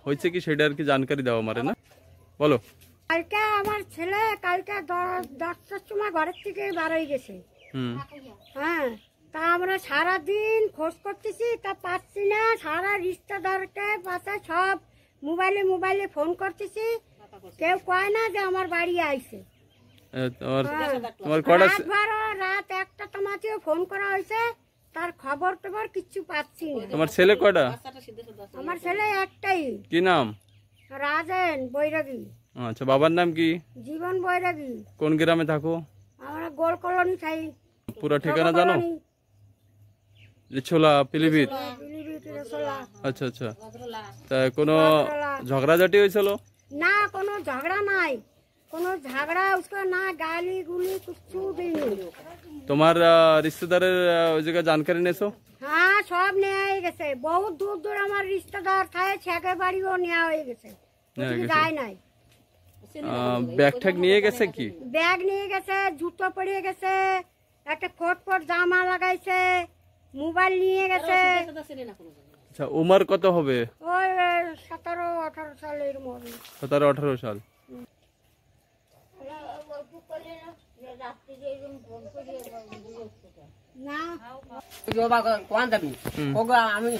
হয়েছে কি সেটা আর কি জানকারি দাও আমারে, না বলো। কালকে আমার ছেলে কালকে 10টার সময় ঘরের থেকে বার হয়ে গেছে। হ্যাঁ, তা আমরা সারাদিন খোঁজ করতেছি, তা পাচ্ছি না। সারা রিশতেদারকে পাশে সব মোবাইলে ফোন করতেছি, কেউ কয় না যে আমার বাড়ি আইছে। তোমার কটা? রাত 1টা তোমাকেও ফোন করা হয়েছে, তার খবর টবর কিচ্ছু পাচ্ছি না। তোমার ছেলে কয়টা? আমার ছেলে একটাই। কি নাম? রাজেন বৈরাগী। আচ্ছা, বাবার নাম কি? জীবন বৈরাগী। কোন গ্রামে থাকো? আমরা গোল কলোনি খাই। পুরো ঠিকানা জানো? ছোলা পিলিভিট। আচ্ছা আচ্ছা, তা কোনো ঝগড়াঝাটি হয়েছিল? না, কোনো ঝগড়া নাই, কোনো ঝগড়া উসকা না, গালি গুলি কিছু দিইনি। তোমার রিশতেদারের ওই জায়গায় জানকারি নিয়েছো? হ্যাঁ, সব নেওয়া হয়ে গেছে। বহুত দূর দূর আমার রিশতেদার থাকে, ছেকে বাড়িও নেওয়া হয়ে গেছে, যায় নাই। ব্যাগ ঠ্যাগ নিয়ে গেছে কি? ব্যাগ নিয়ে গেছে, জুতো পরিয়ে গেছে, একটা কোট জামা লাগাইছে, মোবাইল নিয়ে গেছে। আচ্ছা, উমর কত হবে? ওই 17-18 সালের মধ্যে। 17-18 সাল। না, আমি